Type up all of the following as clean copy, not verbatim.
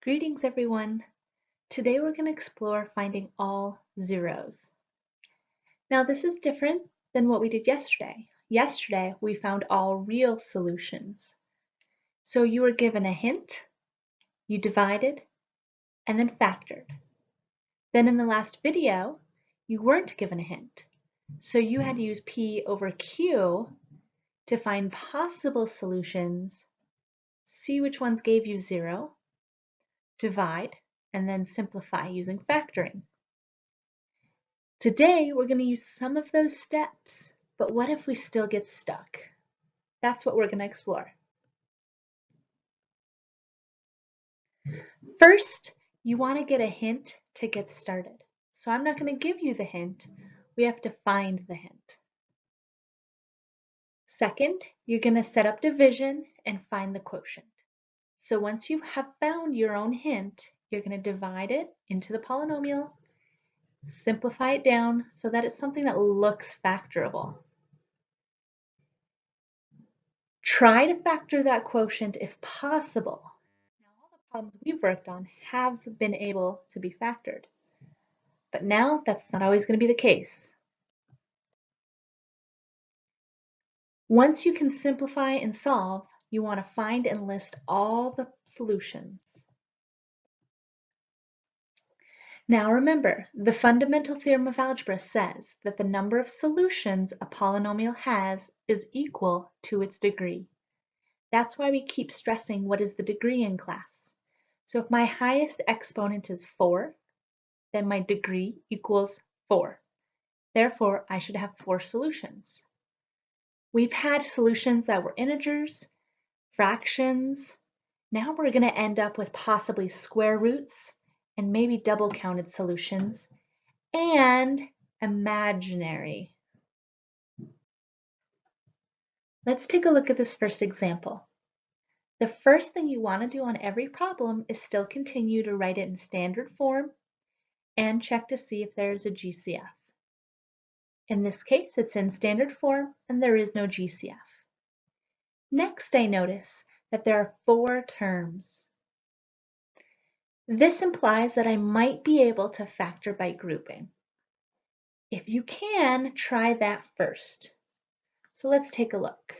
Greetings everyone! Today we're going to explore finding all zeros. Now this is different than what we did yesterday. Yesterday we found all real solutions. So you were given a hint, you divided, and then factored. Then in the last video you weren't given a hint. So you had to use P over Q to find possible solutions, see which ones gave you 0, divide, and then simplify using factoring. Today, we're going to use some of those steps, but what if we still get stuck? That's what we're going to explore. First, you want to get a hint to get started. So I'm not going to give you the hint. We have to find the hint. Second, you're going to set up division and find the quotient. So once you have found your own hint, you're going to divide it into the polynomial, simplify it down so that it's something that looks factorable. Try to factor that quotient if possible. Now, all the problems we've worked on have been able to be factored, but now that's not always going to be the case. Once you can simplify and solve, you want to find and list all the solutions. Now remember, the fundamental theorem of algebra says that the number of solutions a polynomial has is equal to its degree. That's why we keep stressing what is the degree in class. So if my highest exponent is 4, then my degree equals 4. Therefore, I should have 4 solutions. We've had solutions that were integers, fractions. Now we're going to end up with possibly square roots and maybe double counted solutions and imaginary. Let's take a look at this first example. The first thing you want to do on every problem is still continue to write it in standard form and check to see if there's a GCF. In this case, it's in standard form and there is no GCF. Next, I notice that there are 4 terms. This implies that I might be able to factor by grouping. If you can, try that first. So let's take a look.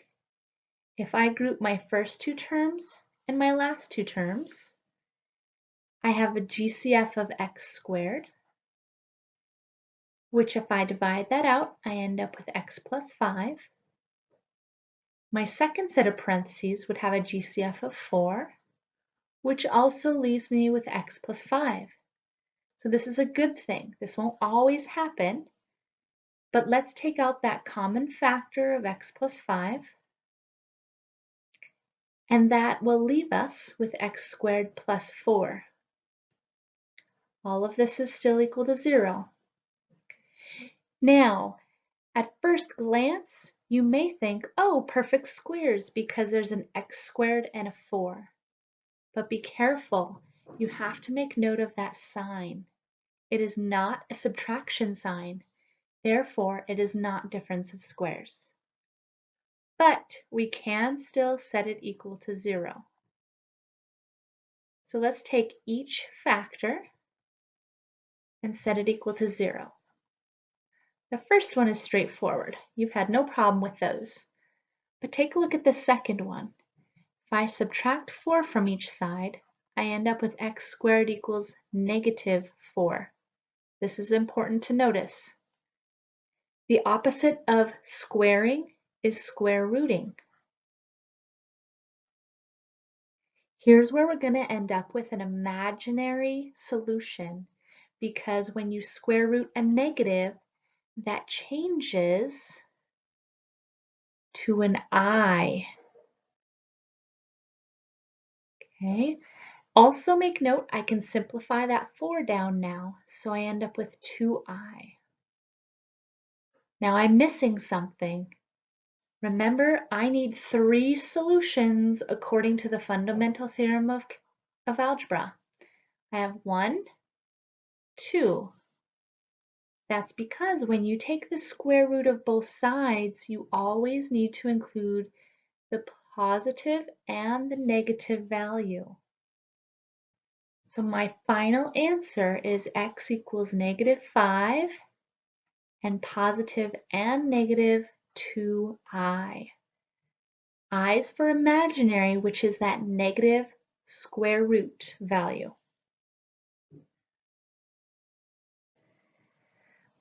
If I group my first 2 terms and my last 2 terms, I have a GCF of x squared, which if I divide that out, I end up with x plus 5. My second set of parentheses would have a GCF of 4, which also leaves me with x plus 5. So this is a good thing. This won't always happen, but let's take out that common factor of x plus 5, and that will leave us with x squared plus 4. All of this is still equal to 0. Now, at first glance, you may think, oh, perfect squares because there's an x squared and a 4. But be careful, you have to make note of that sign. It is not a subtraction sign, therefore it is not difference of squares. But we can still set it equal to 0. So let's take each factor and set it equal to 0. The first one is straightforward. You've had no problem with those. But take a look at the second one. If I subtract 4 from each side, I end up with x squared equals negative 4. This is important to notice. The opposite of squaring is square rooting. Here's where we're going to end up with an imaginary solution, because when you square root a negative, that changes to an I. Okay. Also make note, I can simplify that 4 down now, so I end up with 2i. Now I'm missing something. Remember, I need 3 solutions according to the fundamental theorem of algebra. I have 1, 2. That's because when you take the square root of both sides, you always need to include the positive and the negative value. So my final answer is x equals -5 and positive and negative 2i. I is for imaginary, which is that negative square root value.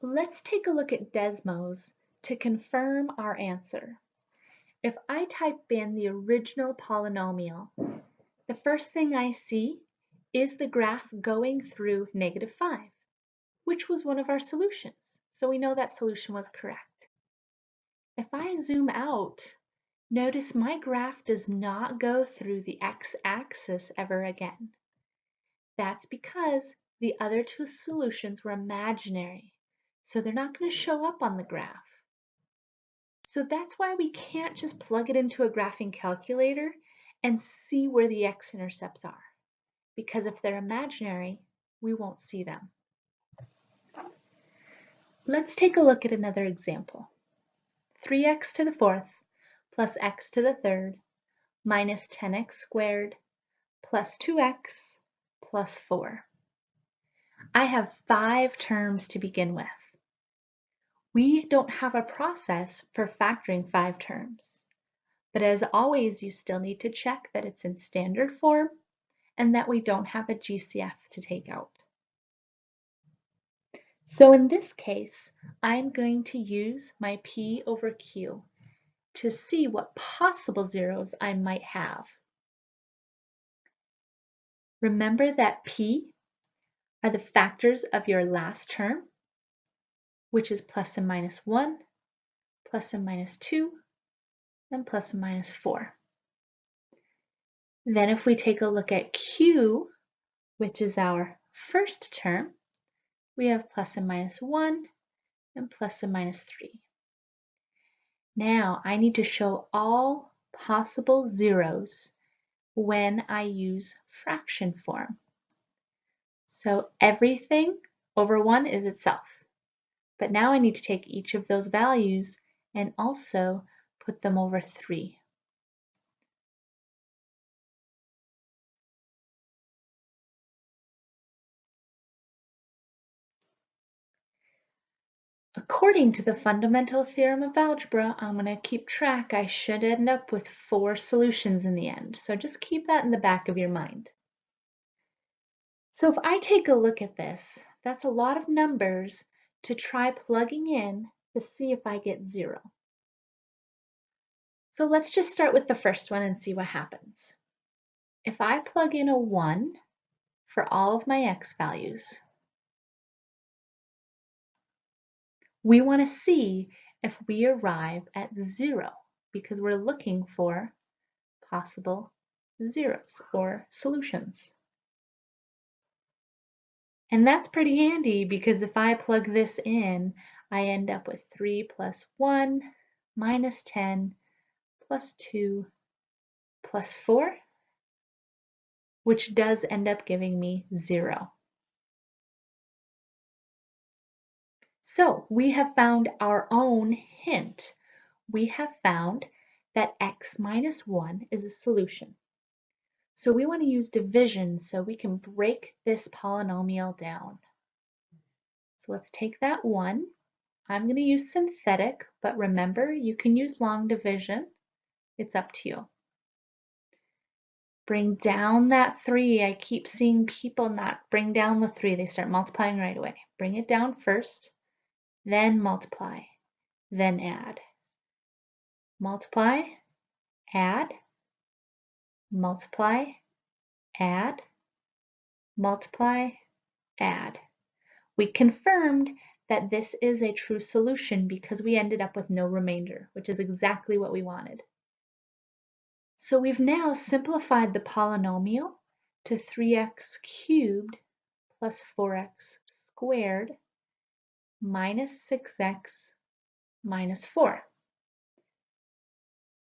Let's take a look at Desmos to confirm our answer. If I type in the original polynomial, the first thing I see is the graph going through -5, which was one of our solutions. So we know that solution was correct. If I zoom out, notice my graph does not go through the x-axis ever again. That's because the other two solutions were imaginary, so they're not going to show up on the graph. So that's why we can't just plug it into a graphing calculator and see where the x-intercepts are, because if they're imaginary, we won't see them. Let's take a look at another example. 3x to the fourth plus x to the third minus 10x squared plus 2x plus 4. I have 5 terms to begin with. We don't have a process for factoring 5 terms, but as always, you still need to check that it's in standard form and that we don't have a GCF to take out. So in this case, I'm going to use my P over Q to see what possible zeros I might have. Remember that P are the factors of your last term, which is plus and minus 1, plus and minus 2, and plus and minus 4. Then if we take a look at Q, which is our first term, we have plus and minus 1 and plus and minus 3. Now I need to show all possible zeros when I use fraction form. So everything over 1 is itself. But now I need to take each of those values and also put them over 3. According to the fundamental theorem of algebra, I'm going to keep track. I should end up with 4 solutions in the end. So just keep that in the back of your mind. So if I take a look at this, that's a lot of numbers to try plugging in to see if I get 0. So let's just start with the first one and see what happens. If I plug in a 1 for all of my x values, we want to see if we arrive at 0 because we're looking for possible zeros or solutions. And that's pretty handy because if I plug this in, I end up with 3 plus 1 minus 10 plus 2 plus 4, which does end up giving me 0. So we have found our own hint. We have found that x minus 1 is a solution. So we want to use division so we can break this polynomial down. So let's take that 1. I'm going to use synthetic, but remember you can use long division. It's up to you. Bring down that 3. I keep seeing people not bring down the 3. They start multiplying right away. Bring it down first, then multiply, then add. Multiply, add, multiply, add, multiply, add. We confirmed that this is a true solution because we ended up with no remainder, which is exactly what we wanted. So we've now simplified the polynomial to 3x cubed plus 4x squared minus 6x minus 4.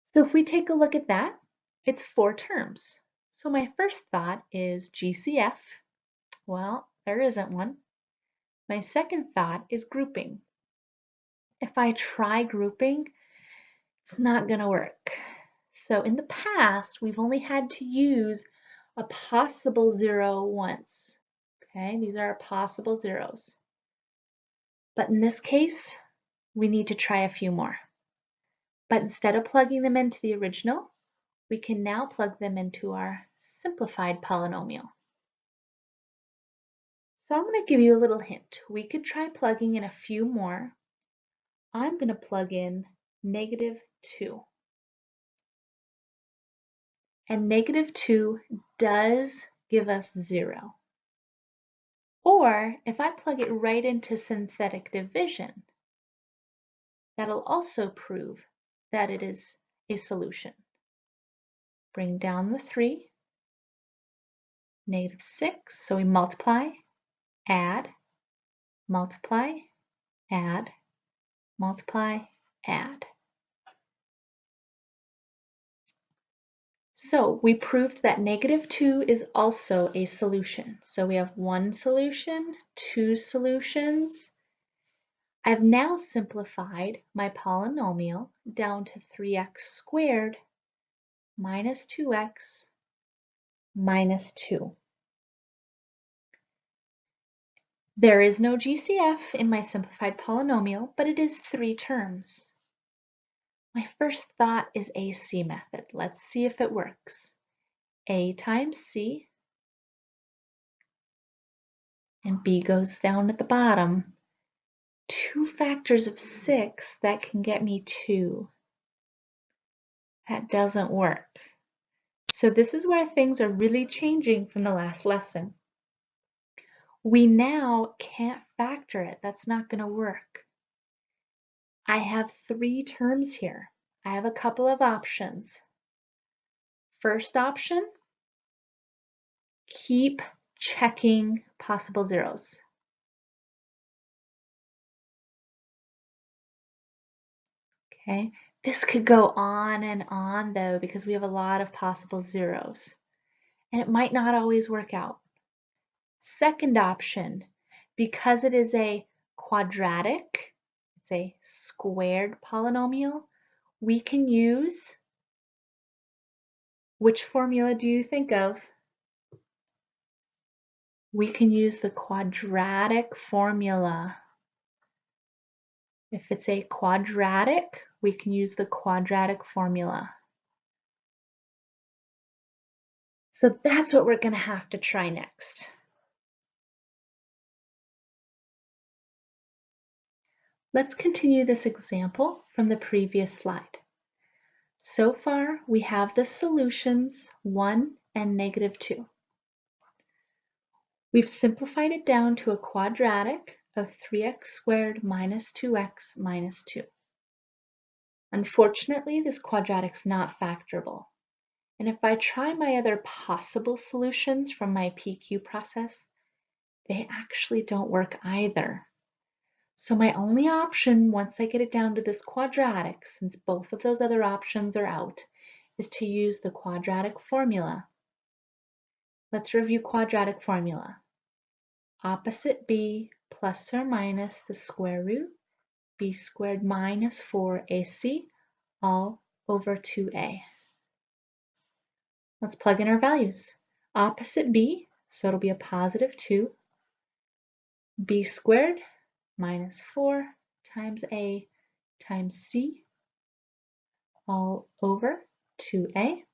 So if we take a look at that, it's 4 terms. So my first thought is GCF. Well, there isn't one. My second thought is grouping. If I try grouping, it's not going to work. So in the past, we've only had to use a possible 0 once. Okay, these are possible zeros. But in this case, we need to try a few more. But instead of plugging them into the original, we can now plug them into our simplified polynomial. So I'm going to give you a little hint. We could try plugging in a few more. I'm going to plug in -2. And -2 does give us 0. Or if I plug it right into synthetic division, that'll also prove that it is a solution. Bring down the 3, -6, so we multiply, add, multiply, add, multiply, add. So we proved that -2 is also a solution. So we have one solution, two solutions. I've now simplified my polynomial down to 3x squared minus 2x minus 2. There is no GCF in my simplified polynomial, but it is 3 terms. My first thought is AC method. Let's see if it works. A times C, and B goes down at the bottom. 2 factors of 6, that can get me 2. That doesn't work. So this is where things are really changing from the last lesson. We now can't factor it. That's not going to work. I have 3 terms here. I have a couple of options. First option, keep checking possible zeros. Okay, this could go on and on though because we have a lot of possible zeros and it might not always work out. Second option, because it is a quadratic, it's a squared polynomial, we can use, which formula do you think of? We can use the quadratic formula. If it's a quadratic, we can use the quadratic formula. So that's what we're going to have to try next. Let's continue this example from the previous slide. So far, we have the solutions 1 and -2. We've simplified it down to a quadratic of 3x squared minus 2x minus 2. Unfortunately, this quadratic's not factorable. And if I try my other possible solutions from my PQ process, they actually don't work either. So my only option, once I get it down to this quadratic, since both of those other options are out, is to use the quadratic formula. Let's review quadratic formula. Opposite b plus or minus the square root b squared minus 4ac all over 2a. Let's plug in our values. Opposite b, so it'll be a positive 2, b squared minus 4 times a times c all over 2a.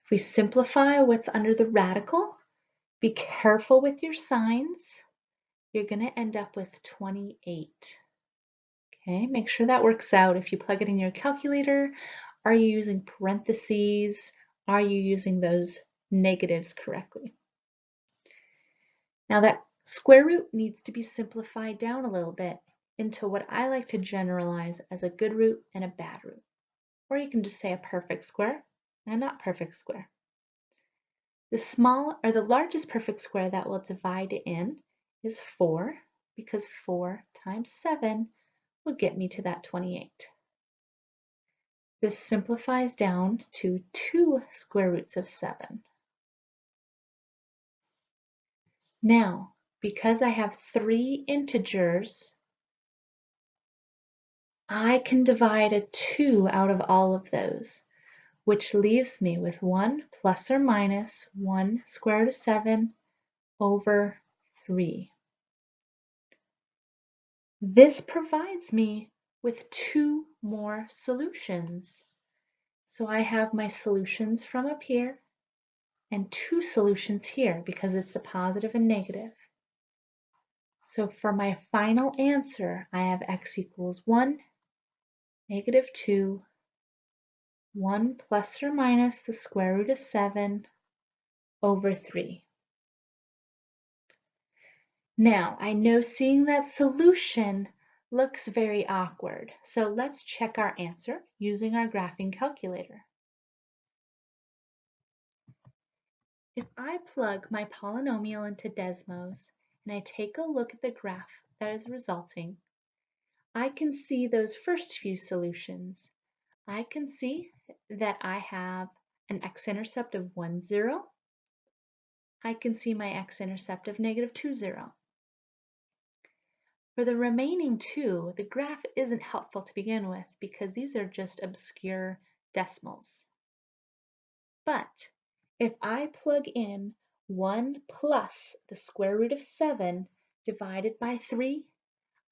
If we simplify what's under the radical, be careful with your signs. You're going to end up with 28. Okay, make sure that works out. If you plug it in your calculator, are you using parentheses? Are you using those negatives correctly? Now that square root needs to be simplified down a little bit into what I like to generalize as a good root and a bad root. Or you can just say a perfect square and a not perfect square. The small or the largest perfect square that will divide it in is 4, because 4 times 7 will get me to that 28. This simplifies down to 2 square roots of 7. Now, because I have 3 integers, I can divide a 2 out of all of those, which leaves me with 1 plus or minus 1 square root of 7 over 3. This provides me with 2 more solutions. So I have my solutions from up here and 2 solutions here because it's the positive and negative. So for my final answer, I have x equals 1, negative 2, 1 plus or minus the square root of 7 over 3. Now, I know seeing that solution looks very awkward, so let's check our answer using our graphing calculator. If I plug my polynomial into Desmos and I take a look at the graph that is resulting, I can see those first few solutions. I can see that I have an x-intercept of 1, 0. I can see my x-intercept of negative 2, 0. For the remaining 2, the graph isn't helpful to begin with because these are just obscure decimals. But if I plug in 1 plus the square root of 7 divided by 3,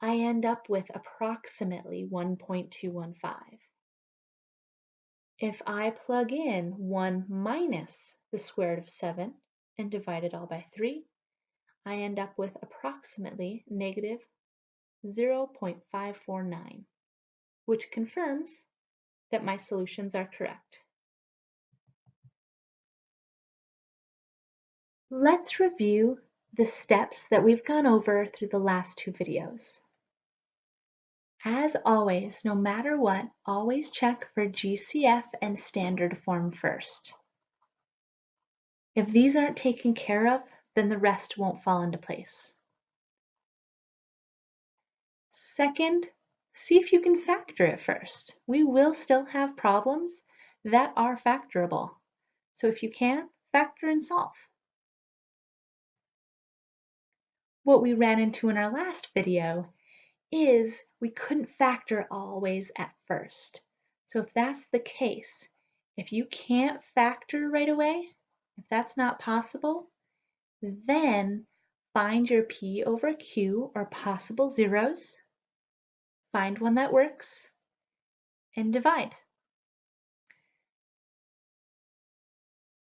I end up with approximately 1.215. If I plug in 1 minus the square root of 7 and divide it all by 3, I end up with approximately negative 0.549, which confirms that my solutions are correct. Let's review the steps that we've gone over through the last 2 videos. As always, no matter what, always check for GCF and standard form first. If these aren't taken care of, then the rest won't fall into place. Second, see if you can factor it first. We will still have problems that are factorable. So if you can, factor and solve. What we ran into in our last video is we couldn't factor always at first. So if that's the case, if you can't factor right away, if that's not possible, then find your P over Q or possible zeros, find one that works, and divide.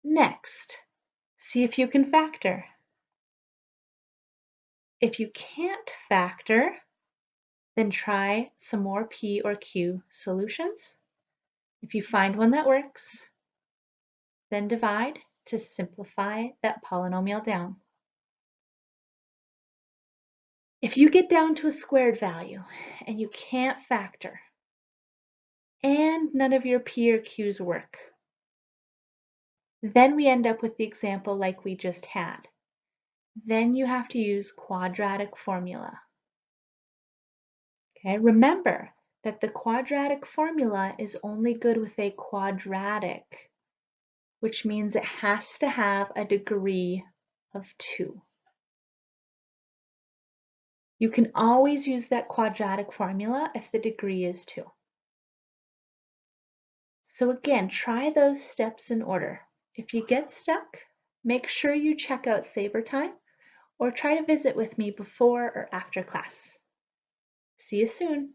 Next, see if you can factor. If you can't factor, then try some more P or Q solutions. If you find one that works, then divide to simplify that polynomial down. If you get down to a squared value and you can't factor, and none of your P or Q's work, then we end up with the example like we just had. Then you have to use quadratic formula. Okay, remember that the quadratic formula is only good with a quadratic, which means it has to have a degree of 2. You can always use that quadratic formula if the degree is 2. So again, try those steps in order. If you get stuck, make sure you check out Saber Time or try to visit with me before or after class. See you soon.